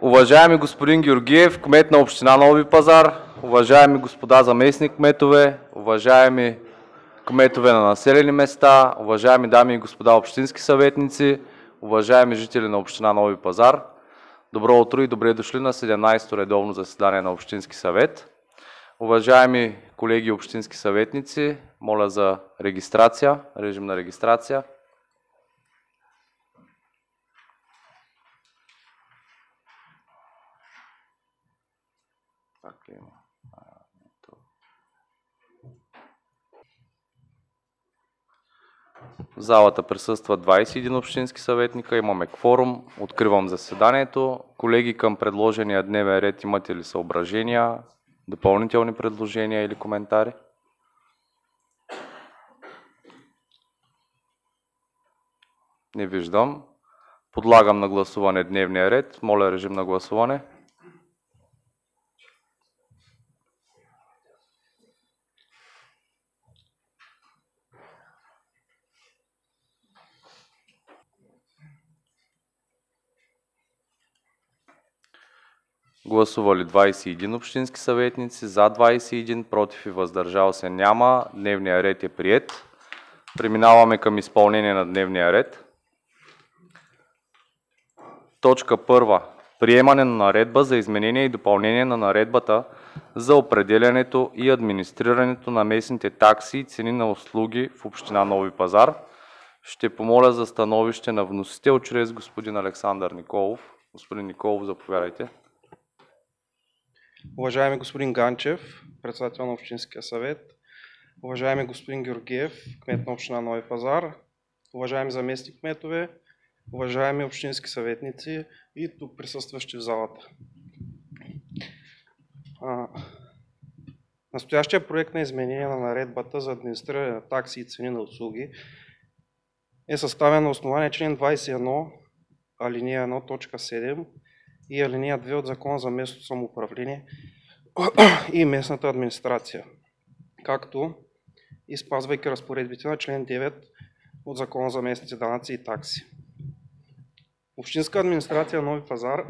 Уважаеми господин Георгиев, кмет на община Нови пазар, уважаеми господа заместник кметове, уважаеми кметове на населени места, уважаеми дами и господа общински съветници, уважаеми жители на община Нови пазар, добро утро и добре дошли на 17-то редовно заседание на Общински съвет. Уважаеми колеги общински съветници, моля за регистрация, режим на регистрация. В залата присъстват 21 общински съветника, имаме кворум, откривам заседанието. Колеги, към предложения дневен ред имате ли съображения, допълнителни предложения или коментари? Не виждам. Подлагам на гласуване дневния ред. Моля, режим на гласуване. Гласували 21 общински съветници, за 21, против и въздържал се няма. Дневният ред е приет. Преминаваме към изпълнение на дневния ред. Точка първа. Приемане на наредба за изменение и допълнение на наредбата за определянето и администрирането на местните такси и цени на услуги в община Нови пазар. Ще помоля за становище на вносител чрез господин Александър Николов. Господин Николов, заповядайте. Уважаеми господин Ганчев, председател на Общинския съвет, уважаеми господин Георгиев, кмет на община Нови пазар, уважаеми заместник кметове, уважаеми общински съветници и тук присъстващи в залата. Настоящия проект на изменение на наредбата за администриране на такси и цени на услуги е съставен на основание член 21, алинея 1, точка 7 и алинея 2 от Закона за местното самоуправление и местната администрация, както и спазвайки разпоредбите на член 9 от Закона за местните данъци и такси. Общинска администрация Нови пазар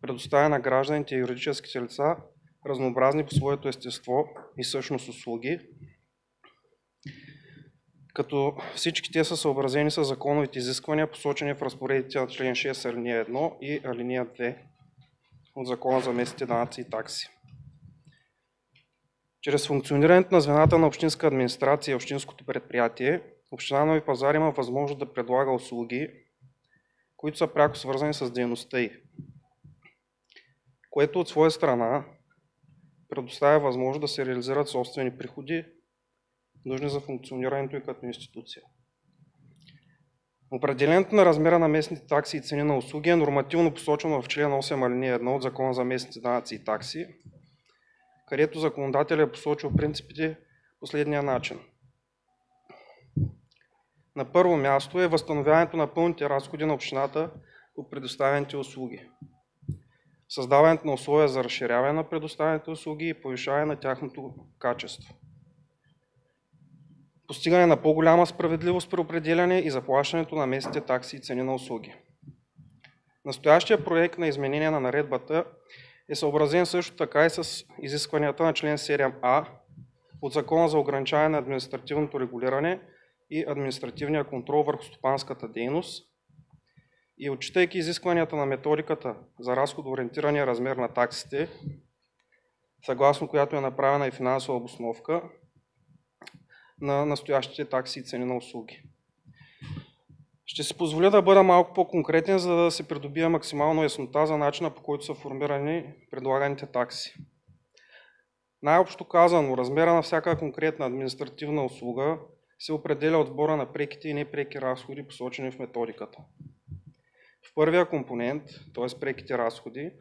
предоставя на гражданите и юридическите лица разнообразни по своето естество и същност услуги, като всички те са съобразени с законовите изисквания, посочени в разпоредбите на член 6, алинея 1 и алинея 2 от Закона за местните данъци и такси. Чрез функционирането на звената на общинска администрация и общинското предприятие, община Нови пазар има възможност да предлага услуги, които са пряко свързани с дейността й, което от своя страна предоставя възможност да се реализират собствени приходи, нужни за функционирането и като институция. Определението на размера на местните такси и цени на услуги е нормативно посочено в член 8 алинея 1 от Закона за местните данъци и такси, където законодателят е посочил принципите последния начин. На първо място е възстановяването на пълните разходи на общината по предоставените услуги, създаването на условия за разширяване на предоставените услуги и повишаване на тяхното качество, постигане на по-голяма справедливост при определяне и заплащането на местните такси и цени на услуги. Настоящия проект на изменение на наредбата е съобразен също така и с изискванията на член 7а от Закона за ограничаване на административното регулиране и административния контрол върху стопанската дейност и отчитайки изискванията на методиката за разходоориентирания размер на таксите, съгласно която е направена и финансова обосновка на настоящите такси и цени на услуги. Ще си позволя да бъда малко по-конкретен, за да се придобие максимално яснота за начина, по който са формирани предлаганите такси. Най-общо казано, размера на всяка конкретна административна услуга се определя от сбора на преките и непреки разходи, посочени в методиката. В първия компонент, т.е. преките разходи,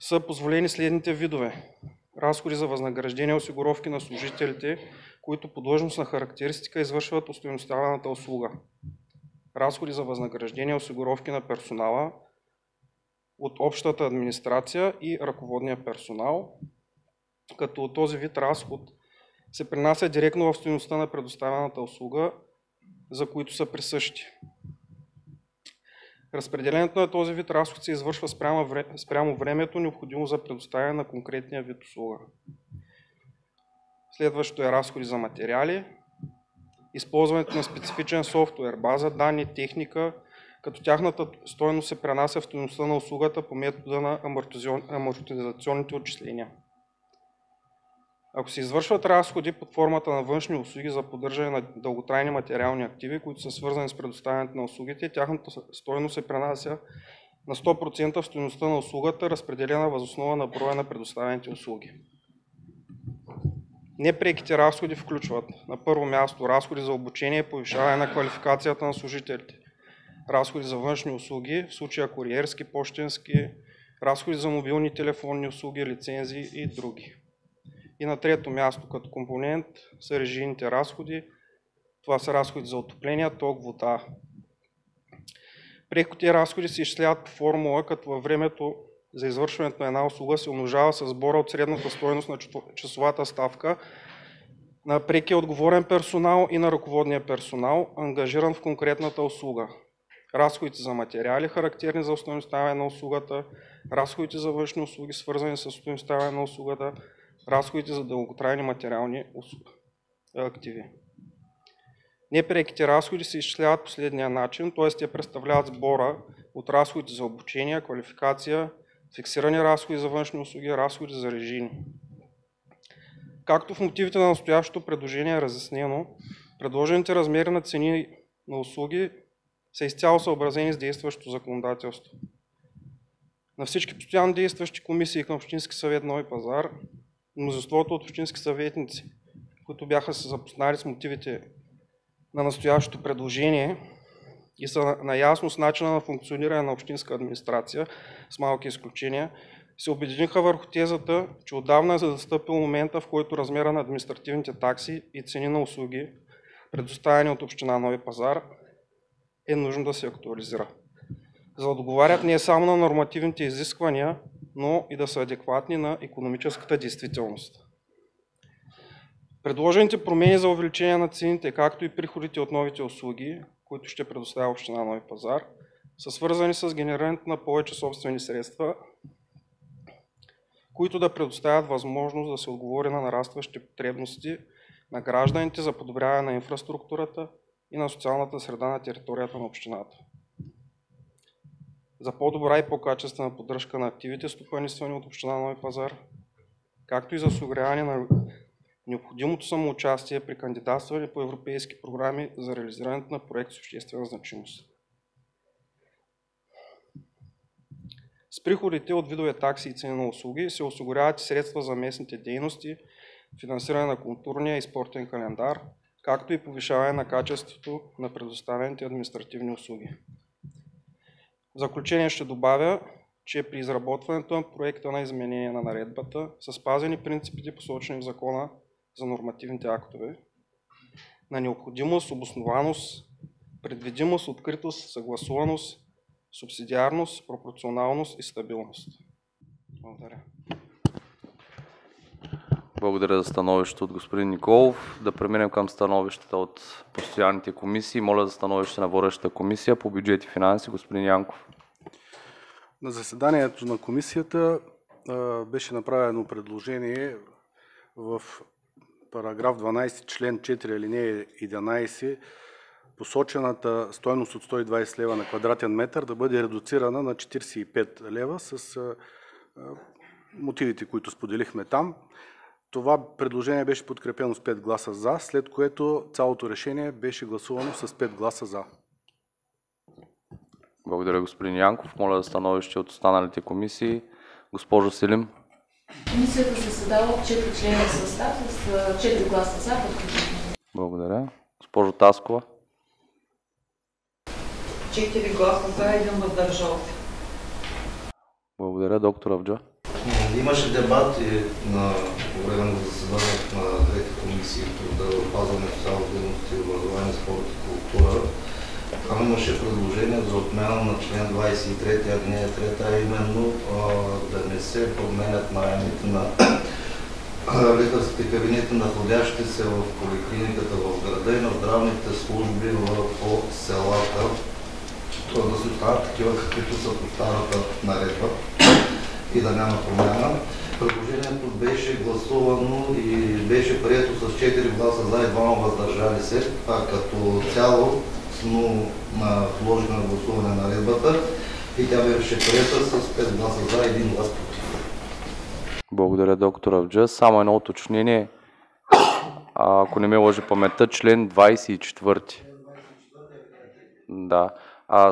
са позволени следните видове: разходи за възнаграждение и осигуровки на служителите, които по длъжностна характеристика извършват остойностяваната услуга, разходи за възнаграждение и осигуровки на персонала от общата администрация и ръководния персонал, като този вид разход се принася директно в стойността на предоставената услуга, за които са присъщи. Разпределението на този вид разход се извършва спрямо времето, необходимо за предоставяне на конкретния вид услуга. Следващото е разходи за материали, използването на специфичен софтуер, база данни, техника, като тяхната стойност се пренася в стойността на услугата по метода на амортизационните отчисления. Ако се извършват разходи под формата на външни услуги за поддържане на дълготрайни материални активи, които са свързани с предоставянето на услугите, тяхната стойност се пренася на 100% в стойността на услугата, разпределена въз основа на броя на предоставените услуги. Непреките разходи включват на първо място разходи за обучение и повишаване на квалификацията на служителите, разходи за външни услуги, в случая куриерски, пощенски, разходи за мобилни телефонни услуги, лицензии и други. И на трето място като компонент са режийните разходи. Това са разходи за отопление, ток, вода. Преките разходи се изчисляват по формула, като във времето за извършването на една услуга се умножава с сбора от средната стойност на часовата ставка на прекия отговорен персонал и на ръководния персонал, ангажиран в конкретната услуга. Разходите за материали, характерни за остойностяване на услугата, разходите за външни услуги, свързани с остойностяване на услугата, разходите за дълготрайни материални активи. Непреките разходи се изчисляват последния начин, т.е. те представляват сбора от разходите за обучение, квалификация, фиксирани разходи за външни услуги, разходи за режийни. Както в мотивите на настоящото предложение е разяснено, предложените размери на цени на услуги са изцяло съобразени с действащото законодателство. На всички постоянно действащи комисии към Общински съвет Нови пазар, мнозинството от общински съветници, които бяха се запознали с мотивите на настоящото предложение и са наясно с начина на функциониране на общинска администрация, с малки изключения, се обединиха върху тезата, че отдавна е застъпил момента, в който размера на административните такси и цени на услуги, предоставени от Община Нови пазар, е нужно да се актуализира. За да отговарят не само на нормативните изисквания, но и да са адекватни на икономическата действителност. Предложените промени за увеличение на цените, както и приходите от новите услуги, които ще предоставя Община Нови пазар, са свързани с генерирането на повече собствени средства, които да предоставят възможност да се отговори на нарастващите потребности на гражданите за подобряване на инфраструктурата и на социалната среда на територията на общината. За по-добра и по-качествена поддръжка на активите, стопанисвани от Община Нови пазар, както и за осигуряване на необходимото самоучастие при кандидатстване по европейски програми за реализирането на проект с обществена значимост. С приходите от видове такси и цени на услуги се осигуряват и средства за местните дейности, финансиране на културния и спортен календар, както и повишаване на качеството на предоставените административни услуги. В заключение ще добавя, че при изработването на проекта на изменение на наредбата са спазени принципите, посочени в Закона за нормативните актове, на необходимост, обоснованост, предвидимост, откритост, съгласуваност, субсидиарност, пропорционалност и стабилност. Благодаря. Благодаря за становището от господин Николов. Да преминем към становищата от постоянните комисии. Моля за становище на водещата комисия по бюджет и финанси. Господин Янков. На заседанието на комисията беше направено предложение в параграф 12, член 4, алинея 11, посочената стойност от 120 лева на квадратен метър да бъде редуцирана на 45 лева с мотивите, които споделихме там. Това предложение беше подкрепено с 5 гласа за, след което цялото решение беше гласувано с 5 гласа за. Благодаря, господин Янков. Моля за становище от останалите комисии. Госпожо Селим. Комисията се създава от 4 члена състав с 4 гласа за. Благодаря. Госпожо Таскова. 4 гласа за, 1 въздържал се. Благодаря. Доктор Авджа. Имаше дебати по време на заседанието на двете комисии по здравеопазване, социална дейност и образование, спорт и култура. Там имаше предложение за отмяна на член 23, алинея 3, а именно да не се променят наемите на лекарските кабинети, находящи се в поликлиниката в града и на здравните служби по селата. т.е. да си останат такива, каквито са по старата наредба и да няма промяна. Предложението беше гласувано и беше прието с 4 гласа за и 2 въздържали се, а като цяло вложена на гласуване на наредбата и тя беше приета с 5 гласа за и 1 глас против. Благодаря, доктор Авджа. Само едно уточнение. Ако не ме лъже паметта, член 24. Да.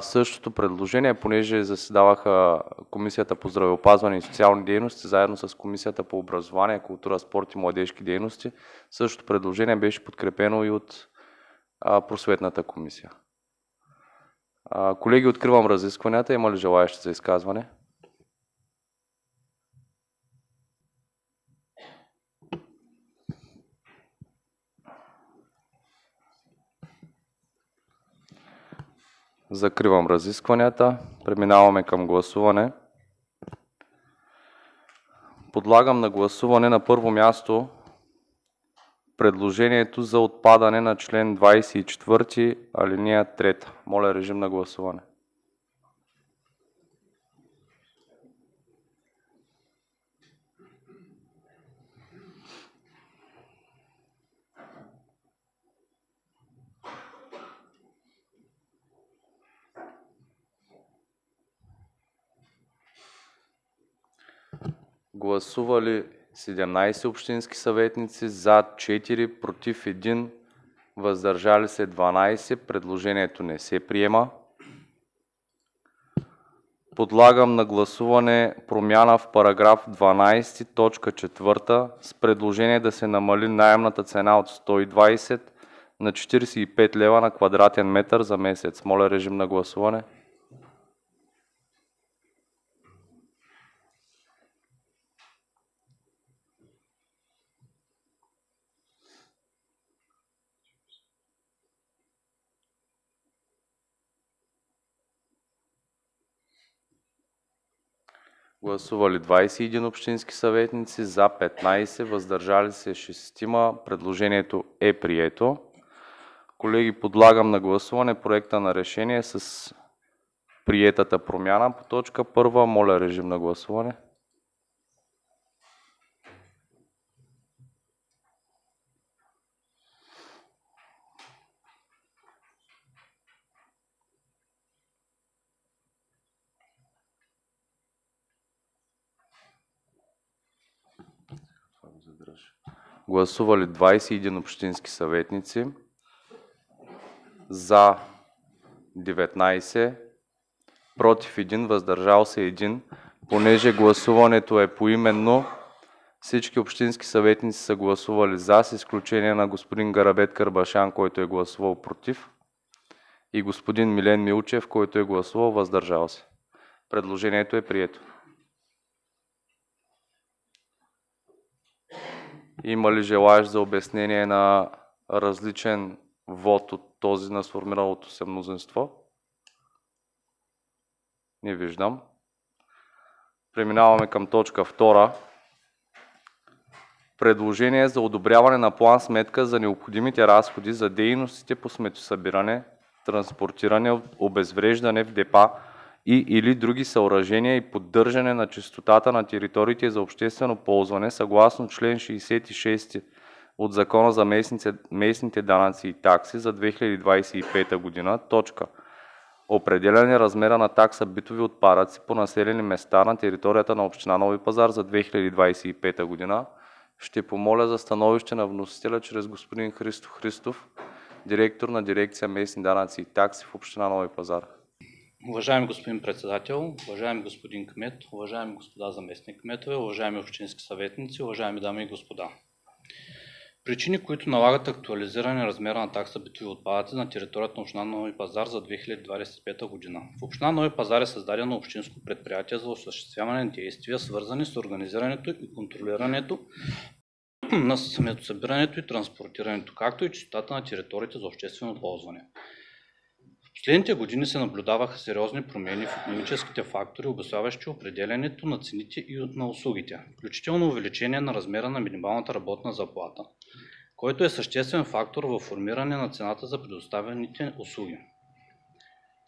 Същото предложение, понеже заседаваха Комисията по здравеопазване и социални дейности, заедно с Комисията по образование, култура, спорт и младежки дейности, същото предложение беше подкрепено и от Просветната комисия. Колеги, откривам разискванията. Има ли желаещи за изказване? Закривам разискванията. Преминаваме към гласуване. Подлагам на гласуване на първо място предложението за отпадане на член 24, алинея 3. Моля, режим на гласуване. Гласували 17 общински съветници, за 4, против 1, въздържали се 12. Предложението не се приема. Подлагам на гласуване промяна в параграф 12, точка 4 с предложение да се намали наемната цена от 120 на 45 лева на квадратен метър за месец. Моля, режим на гласуване. Гласували 21 общински съветници, за 15, въздържали се 6. Предложението е прието. Колеги, подлагам на гласуване проекта на решение с приетата промяна по точка 1. Моля, режим на гласуване. Гласували 21 общински съветници, за 19, против 1, въздържал се 1. Понеже гласуването е поименно, всички общински съветници са гласували за, с изключение на господин Гарабет Карбашан, който е гласувал против, и господин Милен Милчев, който е гласувал въздържал се. Предложението е прието. Има ли желаещ за обяснение на различен вод от този на сформиралото се мнозинство? Не виждам. Преминаваме към точка 2. Предложение за одобряване на план сметка за необходимите разходи за дейностите по сметосъбиране, транспортиране, обезвреждане в депа и/или други съоръжения и поддържане на чистотата на териториите за обществено ползване съгласно член 66 от Закона за местните данъци и такси за 2025 година. Точка. Определяне размера на такса битови отпадъци по населени места на територията на община Нови пазар за 2025 година. Ще помоля за становище на вносителя чрез господин Христо Христов, директор на дирекция местни данъци и такси в община Нови пазар. Уважаеми господин председател, уважаеми господин кмет, уважаеми господа заместник кметове, уважаеми общински съветници, уважаеми дами и господа. Причини, които налагат актуализиране размера на такса битови отпадъци на територията на община Нови пазар за 2025 година. В община Нови пазар е създадено общинско предприятие за осъществяване на действия, свързани с организирането и контролирането на сметосъбирането и транспортирането, както и чистотата на териториите за обществено ползване. В последните години се наблюдаваха сериозни промени в икономическите фактори, обуславящи определянето на цените и на услугите, включително увеличение на размера на минималната работна заплата, който е съществен фактор във формиране на цената за предоставените услуги.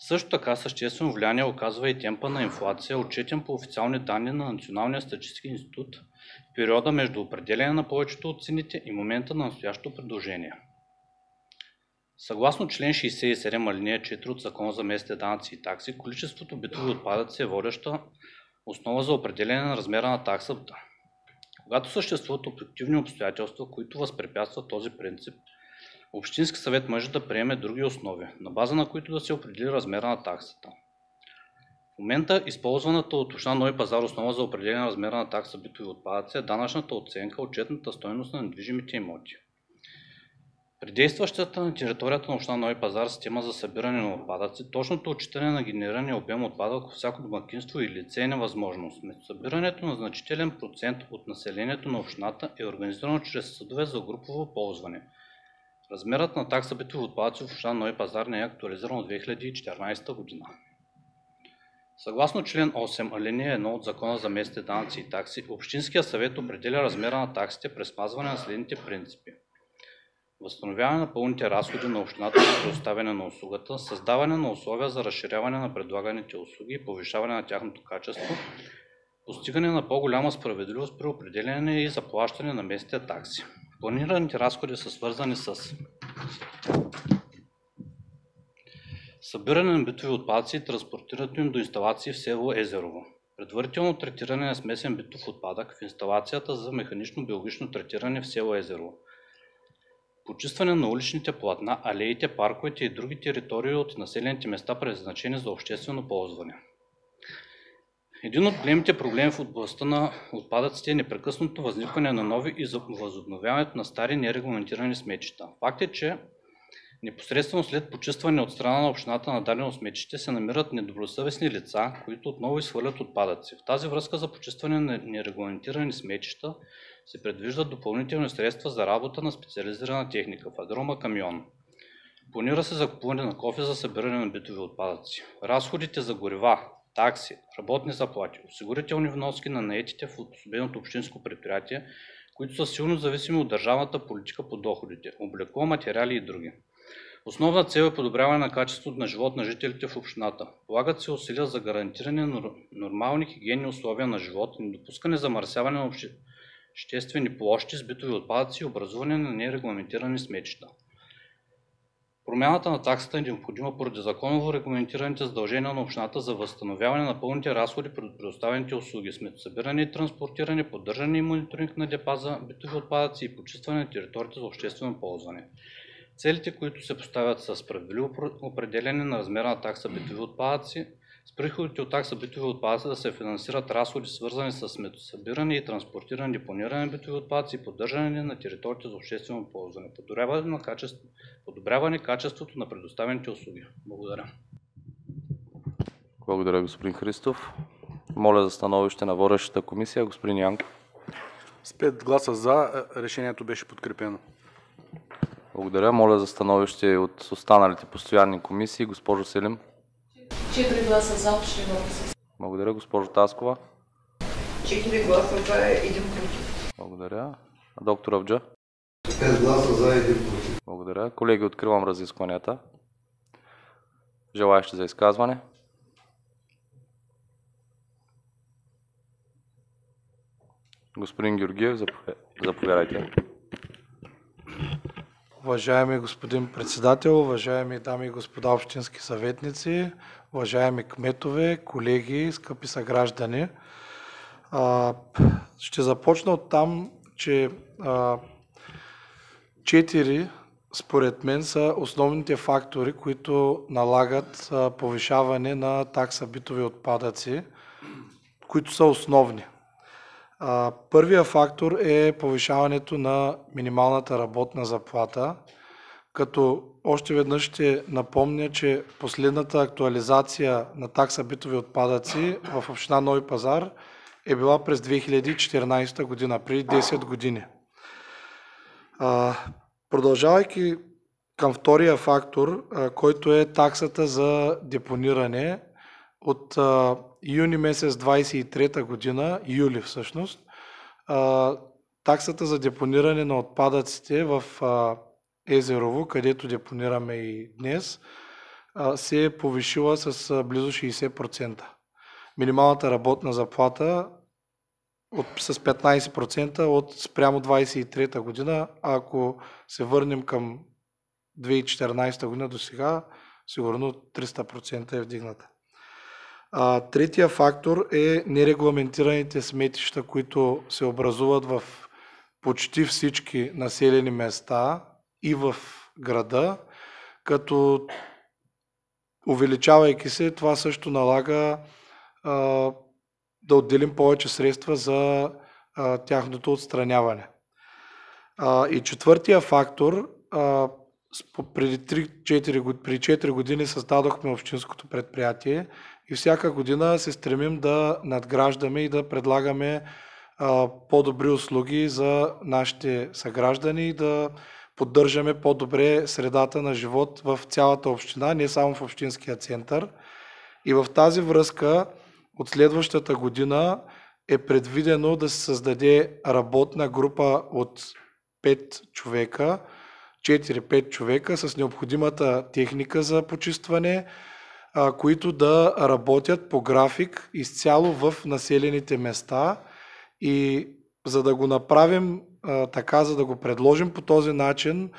Също така съществено влияние оказва и темпа на инфлация, отчетен по официални данни на Националния статистически институт в периода между определяне на повечето от цените и момента на настоящото предложение. Съгласно член 67 алинея 4 от Закона за местните данъци и такси, количеството битови отпадъци е водеща основа за определяне на размера на таксата. Когато съществуват обективни обстоятелства, които възпрепятстват този принцип, Общински съвет може да приеме други основи, на база на които да се определи размера на таксата. В момента използваната от община Нови пазар основа за определение на размера на такса битови отпадъци е данъчната оценка, отчетната стойност на недвижимите имоти. При действащата на територията на община Нови пазар система за събиране на отпадъци, точното отчитане на генерирания обем отпадък от всяко домакинство и лице е невъзможност. Събирането на значителен процент от населението на общината е организирано чрез съдове за групово ползване. Размерът на такса битови отпадъци в община Нови пазар не е актуализиран от 2014 година. Съгласно член 8, алинея 1 от Закона за местните данъци и такси, Общинския съвет определя размера на таксите при спазване на следните принципи: възстановяване на пълните разходи на общината за предоставяне на услугата, създаване на условия за разширяване на предлаганите услуги и повишаване на тяхното качество, постигане на по-голяма справедливост при определяне и заплащане на местните такси. Планираните разходи са свързани с събиране на битови отпадъци и транспортирането им до инсталации в село Езерово, предварително третиране на смесен битов отпадък в инсталацията за механично-биологично третиране в село Езерово, почистване на уличните платна, алеите, парковете и други територии от населените места, предназначени за обществено ползване. Един от големите проблеми в областта на отпадъците е непрекъснато възникване на нови и възобновяването на стари нерегламентирани сметища. Факт е, че непосредствено след почистване от страна на общината на дадено сметище се намират недобросъвестни лица, които отново изхвърлят отпадъци. В тази връзка за почистване на нерегламентирани сметища се предвиждат допълнителни средства за работа на специализирана техника в агрома камион. Планира се закупуване на кофе за събиране на битови отпадъци. Разходите за горива, такси, работни заплати, осигурителни вноски на наетите в обособеното общинско предприятие, които са силно зависими от държавната политика по доходите, облекло, материали и други. Основна цел е подобряване на качеството на живот на жителите в общината. Полагат се усилия за гарантиране на нормални хигиенни условия на живот, недопускане замърсяване на обществени площи с битови отпадъци и образуване на нерегламентирани сметища. Промяната на таксата е необходима поради законово регламентираните задължения на общината за възстановяване на пълните разходи при предоставените услуги, сметосъбиране и транспортиране, поддържане и мониторинг на депа за битови отпадъци и почистване на територията за обществено ползване. Целите, които се поставят са справедливо определение на размера на такса битови отпадъци, с приходите от такса битови отпадъци да се финансират разходи, свързани с сметосъбиране и транспортиране, депониране на битови отпадъци и поддържане на територията за обществено ползване, подобряване качеството на предоставените услуги. Благодаря. Благодаря, господин Христов. Моля за становище на водещата комисия, господин Янков. С 5 гласа за решението беше подкрепено. Благодаря. Моля за становище от останалите постоянни комисии, госпожо Селим. 4 гласа за, общи гласа. Благодаря, госпожо Таскова. 4 гласа за, 1 против. Благодаря. Доктор Авджа. 5 гласа за, 1 против. Благодаря. Колеги, откривам разискванията. Желаещи за изказване? Господин Георгиев, заповядайте. Уважаеми господин председател, уважаеми дами и господа общински съветници, уважаеми кметове, колеги, скъпи съграждани. Ще започна от там, че 4 според мен са основните фактори, които налагат повишаване на такса битови отпадъци, които са основни. Първият фактор е повишаването на минималната работна заплата, като още веднъж ще напомня, че последната актуализация на такса битови отпадъци в община Нови пазар е била през 2014 година, преди 10 години. Продължавайки към втория фактор, който е таксата за депониране, от юни месец 23 година, юли всъщност, таксата за депониране на отпадъците в Езерово, където депонираме и днес, се е повишила с близо 60%. Минималната работна заплата с 15% от спрямо 23-та година, а ако се върнем към 2014 година до сега, сигурно 300% е вдигната. Третия фактор е нерегламентираните сметища, които се образуват в почти всички населени места и в града, като увеличавайки се, това също налага да отделим повече средства за тяхното отстраняване. И четвъртия фактор, преди 4 години създадохме общинското предприятие и всяка година се стремим да надграждаме и да предлагаме по-добри услуги за нашите съграждани и да поддържаме по-добре средата на живот в цялата община, не само в общинския център. И в тази връзка от следващата година е предвидено да се създаде работна група от 5 човека, 4-5 човека с необходимата техника за почистване, които да работят по график изцяло в населените места. И за да го направим така, за да го предложим по този начин,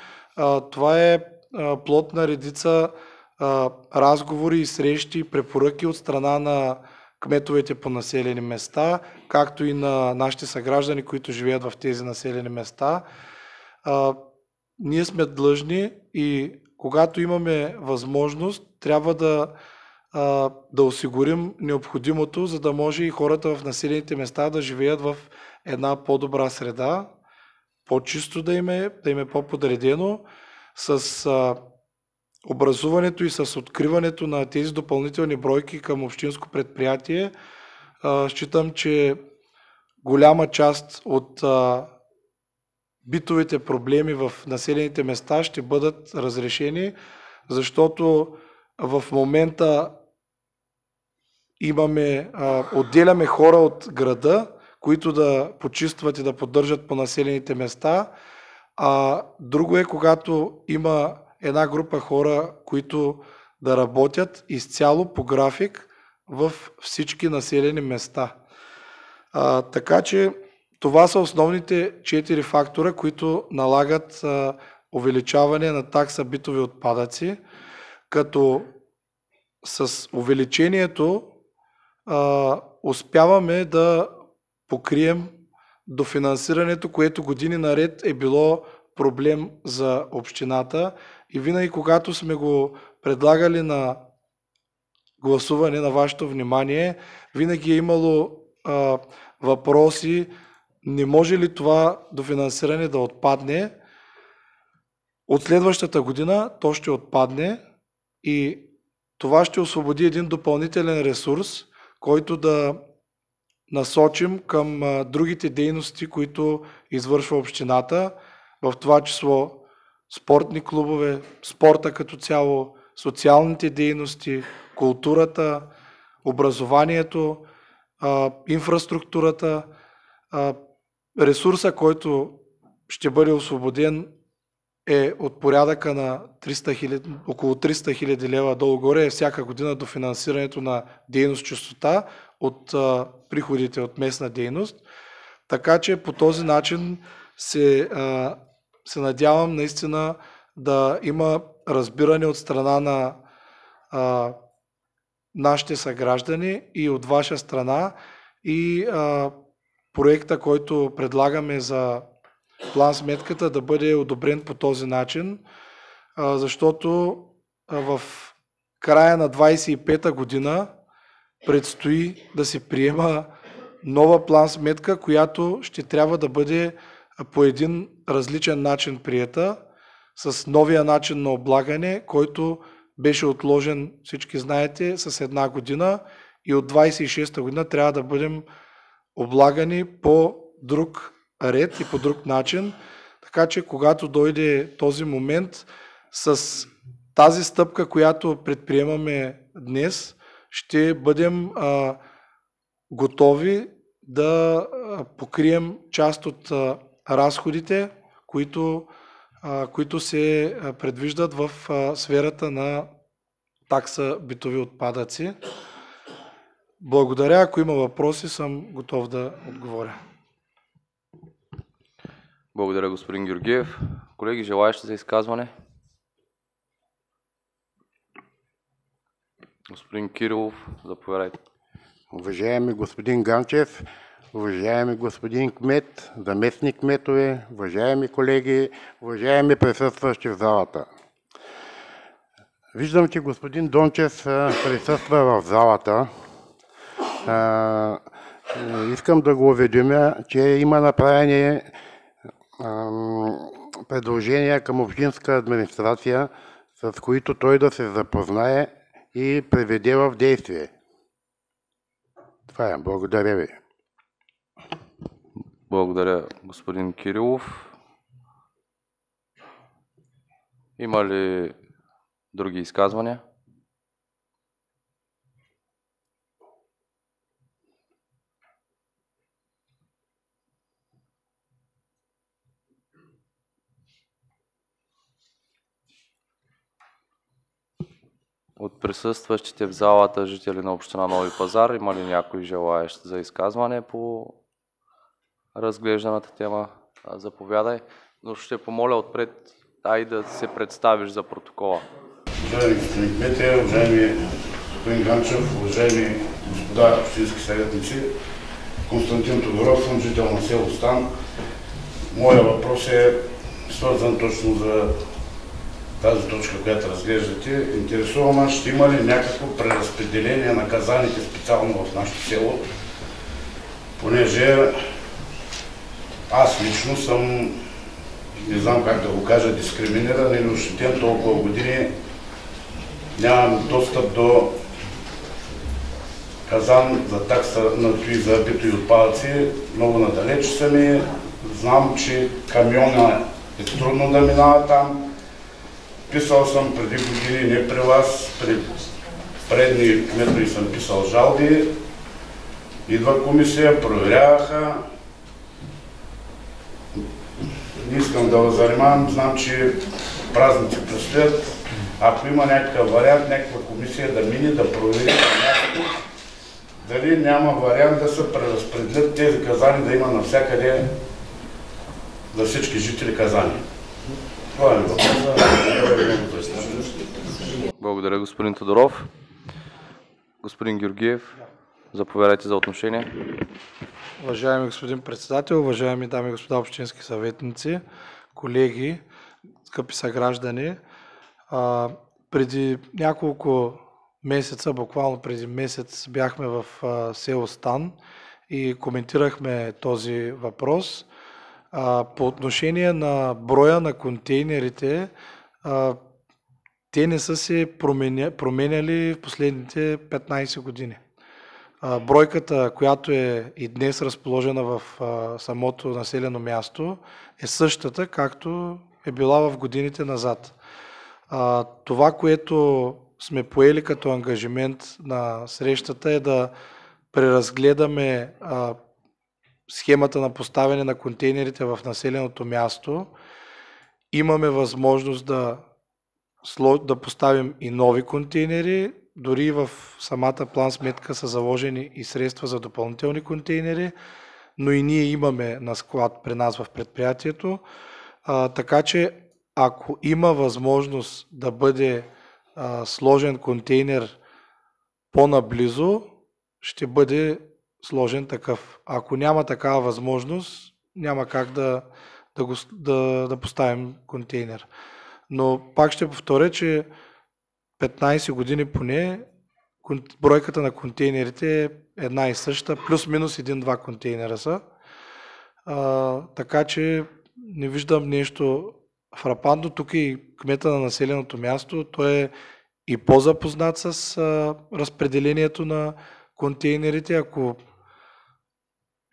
това е плод на редица разговори и срещи и препоръки от страна на кметовете по населени места, както и на нашите съграждани, които живеят в тези населени места. Ние сме длъжни и когато имаме възможност, трябва да осигурим необходимото, за да може и хората в населените места да живеят в една по-добра среда, по-чисто да им е по-подредено. С образуването и с откриването на тези допълнителни бройки към общинско предприятие, считам, че голяма част от битовите проблеми в населените места ще бъдат разрешени, защото в момента отделяме хора от града, които да почистват и да поддържат по населените места, а друго е, когато има една група хора, които да работят изцяло по график в всички населени места. Така че това са основните 4 фактора, които налагат увеличаване на такса битови отпадъци, като с увеличението успяваме да покрием дофинансирането, което години наред е било проблем за общината и винаги когато сме го предлагали на гласуване на вашето внимание, винаги е имало въпроси, не може ли това дофинансиране да отпадне. От следващата година то ще отпадне и това ще освободи един допълнителен ресурс, който да насочим към другите дейности, които извършва общината, в това число спортни клубове, спорта като цяло, социалните дейности, културата, образованието, инфраструктурата. Ресурса, който ще бъде освободен, е от порядъка на около 300 хиляди лева долу-горе всяка година до финансирането на дейност чистота от приходите от местна дейност. Така че по този начин се надявам наистина да има разбиране от страна на нашите съграждани и от ваша страна и проекта, който предлагаме за план сметката да бъде одобрен по този начин, защото в края на 25-та година предстои да се приема нова план сметка, която ще трябва да бъде по един различен начин приета, с новия начин на облагане, който беше отложен, всички знаете, с 1 година и от 26-та година трябва да бъдем облагани по друг ред и по друг начин. Така че когато дойде този момент, с тази стъпка, която предприемаме днес, ще бъдем готови да покрием част от разходите, които се предвиждат в сферата на такса битови отпадъци. Благодаря. Ако има въпроси, съм готов да отговоря. Благодаря, господин Георгиев. Колеги, желаещи за изказване? Господин Кирилов, заповядайте. Уважаеми господин Ганчев, уважаеми господин кмет, заместник кметове, уважаеми колеги, уважаеми присъстващи в залата. Виждам, че господин Дончев присъства в залата. Искам да го уведомя, че има направени предложения към общинска администрация, с които той да се запознае и приведе в действие. Това е. Благодаря ви. Благодаря, господин Кирилов. Има ли други изказвания? От присъстващите в залата жители на община Нови пазар, има ли някой желаещ за изказване по разглежданата тема? Заповядай. Но ще помоля отпред да се представиш за протокола. Уважаеми господин кмете, уважаеми господин Ганчев, уважаеми господа общински съветници, Константин Тодоров, съм жител на село Стан. Моя въпрос е свързан точно за тази точка, която разглеждате. Интересувам, ще има ли някакво преразпределение на наказаните специално в нашето село, понеже аз лично съм, не знам как да го кажа, дискриминиран или ощетен толкова години. Нямам достъп до казан за такса и за битови отпадъци. Много надалеч са ми. Знам, че камиона е трудно да минава там. Писал съм преди години, не при вас, при предни кметове съм писал жалби. Идва комисия, проверяваха. Не искам да го занимавам, знам, че празници предстоят. Ако има някакъв вариант, някаква комисия да мине, да провери дали няма вариант да се преразпределят тези казани, да има навсякъде за всички жители казани. Това е въпросът. Благодаря, господин Тодоров. Господин Георгиев, заповядайте за отношение. Уважаеми господин председател, уважаеми дами и господа общински съветници, колеги, скъпи съграждани, преди няколко месеца, буквално преди месец, бяхме в село Стан и коментирахме този въпрос. По отношение на броя на контейнерите, те не са се променяли в последните 15 години. Бройката, която е и днес разположена в самото населено място, е същата, както е била в годините назад. Това, което сме поели като ангажимент на срещата, е да преразгледаме схемата на поставяне на контейнерите в населеното място. Имаме възможност да поставим и нови контейнери. Дори в самата план сметка са заложени и средства за допълнителни контейнери, но и ние имаме на склад при нас в предприятието. Така че ако има възможност да бъде сложен контейнер по-наблизо, ще бъде сложен такъв. Ако няма такава възможност, няма как да поставим контейнер. Но пак ще повторя, че 15 години поне бройката на контейнерите е една и съща, плюс-минус 1-2 контейнера са. Така че не виждам нещо фрапантно. Тук и кмета на населеното място, той е и по-запознат с разпределението на контейнерите, ако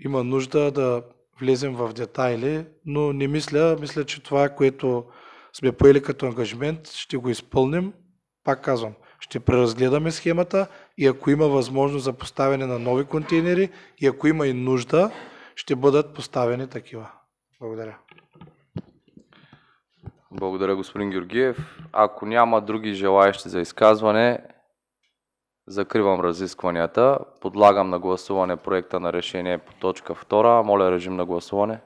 има нужда да влезем в детайли, но не мисля, че това, което сме поели като ангажимент, ще го изпълним. Пак казвам, ще преразгледаме схемата и ако има възможност за поставяне на нови контейнери и ако има и нужда, ще бъдат поставени такива. Благодаря. Благодаря, господин Георгиев. Ако няма други желаещи за изказване, закривам разискванията. Подлагам на гласуване проекта на решение по точка 2. Моля, режим на гласуване.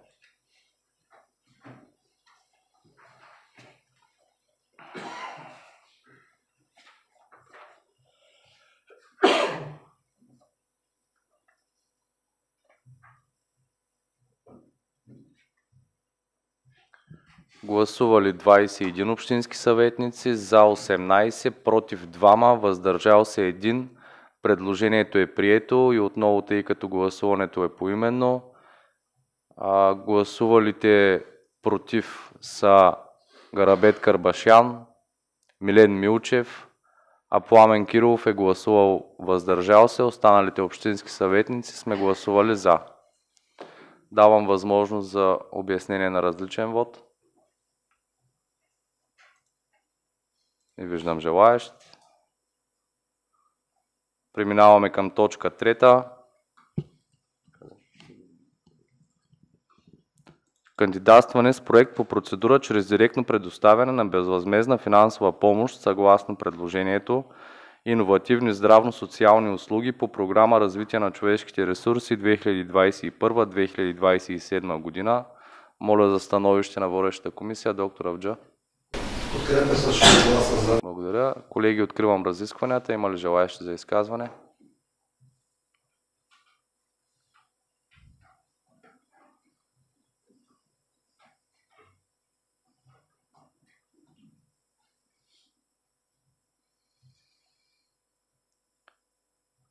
Гласували 21 общински съветници, за 18, против 2, въздържал се 1. Предложението е прието и отново, тъй като гласуването е поименно, гласувалите против са Гарабет Карбашян, Милен Милчев, а Пламен Кирилов е гласувал въздържал се. Останалите общински съветници сме гласували за. Давам възможност за обяснение на различен вод. Не виждам желаещ. Преминаваме към точка 3. Кандидатстване с проект по процедура чрез директно предоставяне на безвъзмездна финансова помощ съгласно предложението Иновативни здравно-социални услуги по програма Развитие на човешките ресурси 2021-2027 година. Моля за становище на водещата комисия. Доктор Авджа. Подкрепя с 6 гласа за. Благодаря. Колеги, откривам разискванията. Има ли желаещи за изказване?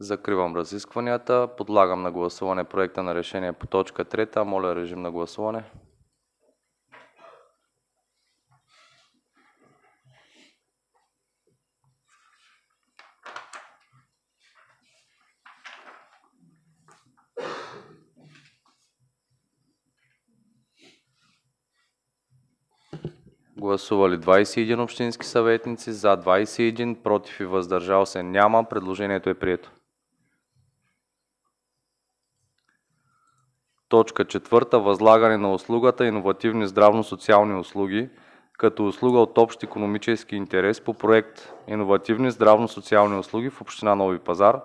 Закривам разискванията. Подлагам на гласуване проекта на решение по точка 3. Моля, режим на гласуване. Гласували 21 общински съветници, за 21, против и въздържал се няма. Предложението е прието. Точка 4. Възлагане на услугата Иновативни здравно-социални услуги като услуга от общ икономически интерес по проект Иновативни здравно-социални услуги в община Нови пазар,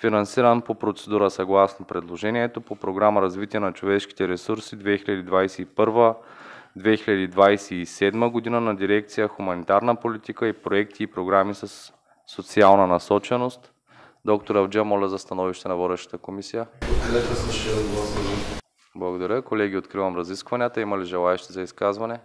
финансиран по процедура съгласно предложението по програма Развитие на човешките ресурси 2021-2027 година на дирекция Хуманитарна политика и проекти и програми с социална насоченост. Доктор Авджа, моля за становище на водещата комисия. Благодаря. Колеги, откривам разискванията. Има ли желаещи за изказване?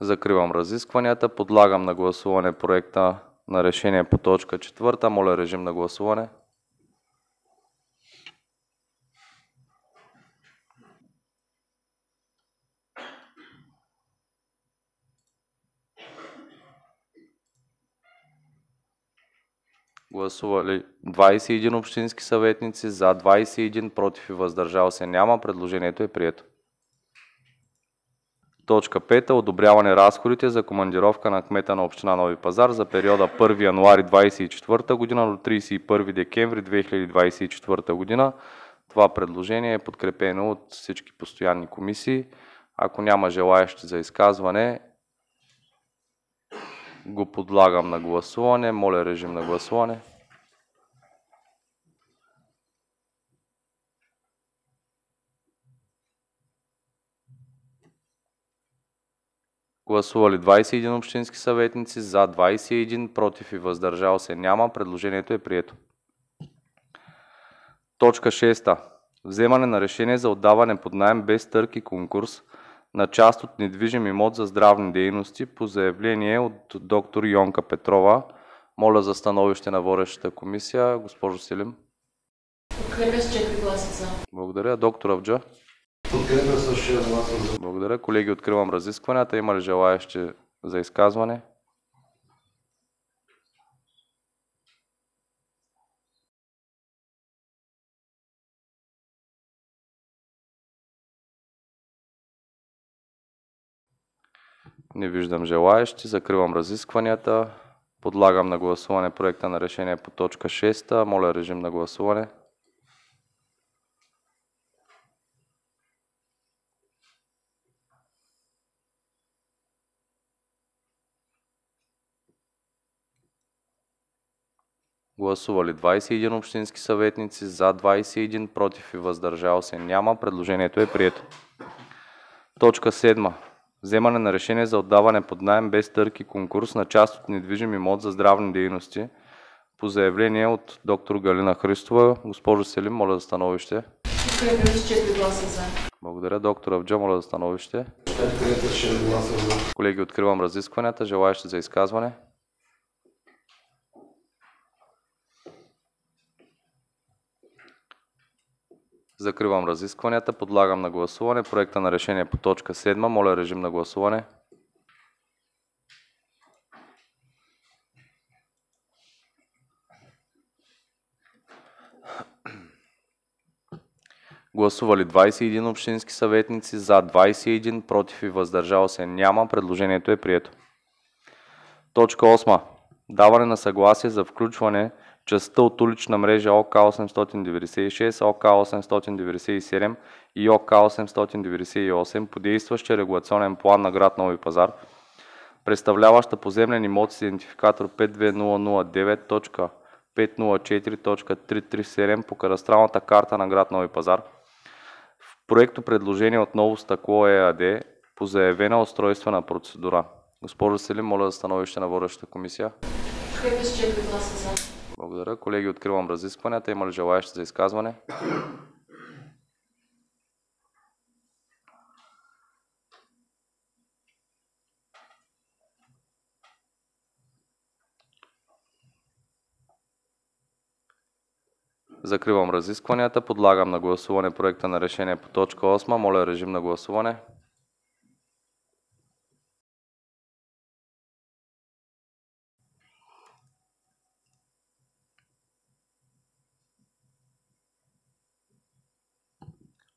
Закривам разискванията. Подлагам на гласуване проекта на решение по точка 4. Моля, режим на гласуване. Гласували 21 общински съветници, за 21, против и въздържал се няма. Предложението е прието. Точка 5. Одобряване разходите за командировка на кмета на община Нови пазар за периода 1 януари 2024 година до 31 декември 2024 година. Това предложение е подкрепено от всички постоянни комисии. Ако няма желаещи за изказване, го подлагам на гласуване. Моля, режим на гласуване. Гласували 21 общински съветници, за 21, против и въздържал се няма. Предложението е прието. Точка 6. Вземане на решение за отдаване под наем без търг и конкурс на част от недвижим имот за здравни дейности по заявление от доктор Йонка Петрова. Моля за становище на водещата комисия. Госпожо Силим. Подкрепя с 4 гласа за. Благодаря. Доктор Авджа. Подкрепя с 6 гласа за. Благодаря. Колеги, откривам разискванията. Има ли желаещи за изказване? Не виждам желаещи. Закривам разискванията. Подлагам на гласуване проекта на решение по точка 6. Моля, режим на гласуване. Гласували 21 общински съветници, за 21, против и въздържал се няма. Предложението е прието. Точка 7. Вземане на решение за отдаване под наем без търг и конкурс на част от недвижим имот за здравни дейности по заявление от доктор Галина Христова. Госпожо Селим, моля за становище. Подкрепям с 4 гласа за. Благодаря. Доктор Авджа, моля за становище. Колеги, откривам разискванията. Желаещи за изказване? Закривам разискванията. Подлагам на гласуване проекта на решение по точка 7. Моля, режим на гласуване. Гласували 21 общински съветници, за 21, против и въздържал се няма. Предложението е прието. Точка 8. Даване на съгласие за включване частта от улична мрежа ОК 896, ОК 897 и ОК 898 по действащия регулационен план на град Нови пазар, представляваща поземлен имот с идентификатор 52009.504.337 по кадастралната карта на град Нови пазар. В проекто предложение от Ново стъкло ЕАД по заявена устройствена процедура. Госпожо Селим, моля за становище на водещата комисия. Подкрепям с 4 гласа за. Благодаря. Колеги, откривам разискванията. Има ли желаещи за изказване? Закривам разискванията. Подлагам на гласуване проекта на решение по точка 8. Моля, режим на гласуване.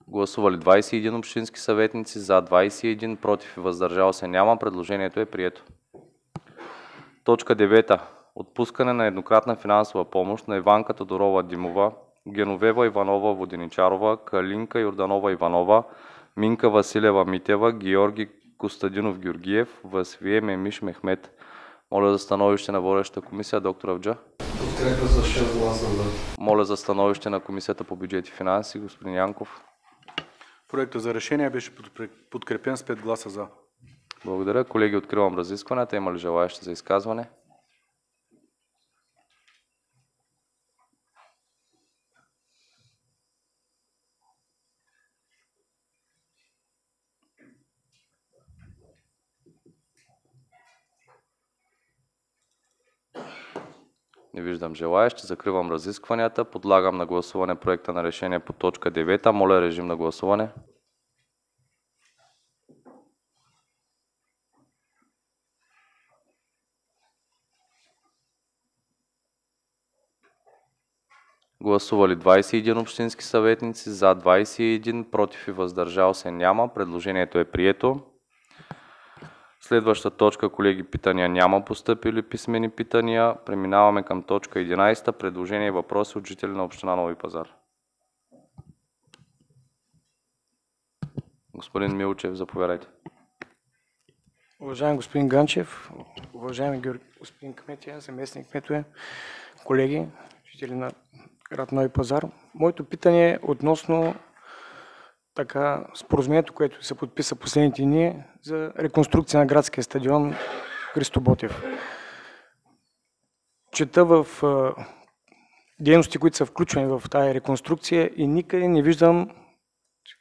Гласували 21 общински съветници, за 21, против и въздържал се няма. Предложението е прието. Точка 9. Отпускане на еднократна финансова помощ на Иванка Тодорова Димова, Геновева Иванова Воденичарова, Калинка Йорданова Иванова, Минка Василева Митева, Георги Костадинов Георгиев, Васвие Мемиш Мехмет. Моля за становище на водещата комисия, доктор Авджа. Подкрепя с 6 гласа за. Моля за становище на комисията по бюджет и финанси, господин Янков. Проектът за решение беше подкрепен с 5 гласа за. Благодаря. Колеги, откривам разискванията. Има ли желаещи за изказване? Не виждам желаещи. Закривам разискванията. Подлагам на гласуване проекта на решение по точка 9. Моля, режим на гласуване. Гласували 21 общински съветници, за 21, против и въздържал се няма. Предложението е прието. Следваща точка, колеги, питания няма постъпили писмени питания. Преминаваме към точка 11. Предложения и въпроси от жители на община Нови пазар. Господин Милчев, заповядайте. Уважаеми господин Ганчев, уважаеми господин Кметия, заместник кметове, колеги, жители на град Нови пазар. Моето питане е относно споразумението, което се подписа последните дни за реконструкция на градския стадион Христо Ботев. Чета в дейности, които са включени в тази реконструкция и никъде не виждам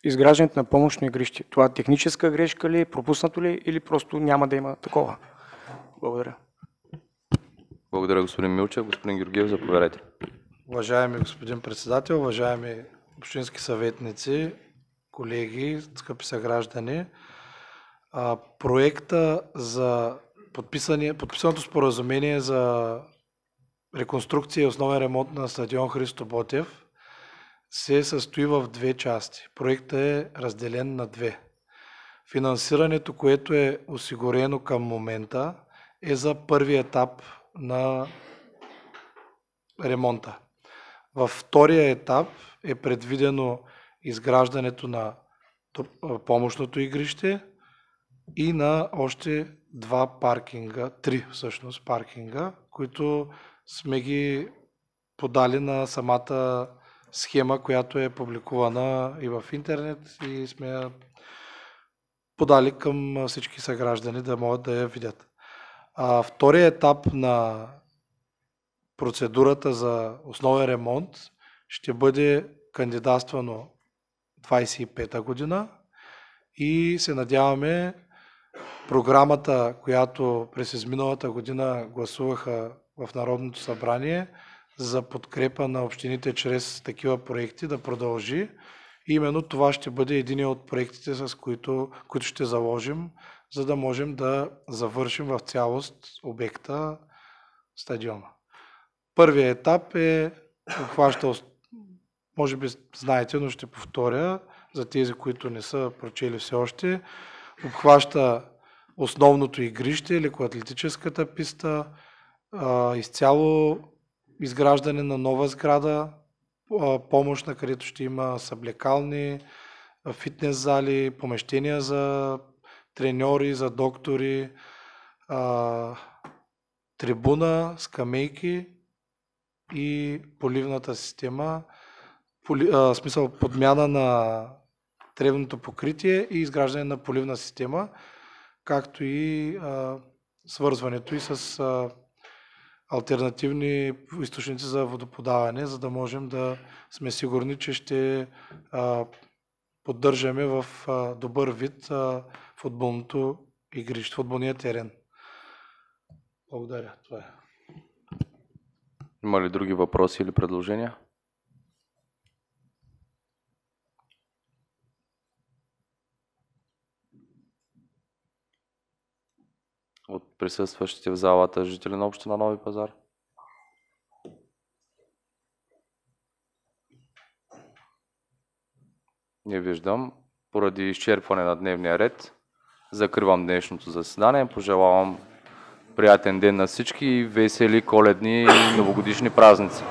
изграждането на помощно игрище. Това техническа грешка ли, пропуснато ли или просто няма да има такова? Благодаря. Благодаря, господин Милчев. Господин Георгиев, заповядайте. Уважаеми господин председател, уважаеми общински съветници, колеги, скъпи съграждани, проекта за подписаното споразумение за реконструкция и основен ремонт на стадион Христо Ботев се състои в две части. Проектът е разделен на две. Финансирането, което е осигурено към момента, е за първи етап на ремонта. Във втория етап е предвидено изграждането на помощното игрище и на още 2 паркинга, 3 всъщност паркинга, които сме ги подали на самата схема, която е публикувана и в интернет, и сме я подали към всички съграждани да могат да я видят. Вторият етап на процедурата за основен ремонт ще бъде кандидатствано 25-та година и се надяваме програмата, която през изминалата година гласуваха в Народното събрание за подкрепа на общините чрез такива проекти, да продължи. И именно това ще бъде един от проектите, с които ще заложим, за да можем да завършим в цялост обекта стадиона. Първият етап обхваща, може би знаете, но ще повторя, за тези, които не са прочели все още, обхваща основното игрище, лекоатлетическата писта, изцяло изграждане на нова сграда, помощна, където ще има съблекални, фитнес зали, помещения за треньори, за доктори, трибуна, скамейки и поливната система, смисъл подмяна на тревното покритие и изграждане на поливна система, както и свързването и с алтернативни източници за водоподаване, за да можем да сме сигурни, че ще поддържаме в добър вид футболното игрище, футболния терен. Благодаря. Това е. Има ли други въпроси или предложения? От присъстващите в залата жители на община Нови пазар? Не виждам. Поради изчерпване на дневния ред, закривам днешното заседание. Пожелавам приятен ден на всички и весели коледни и новогодишни празници.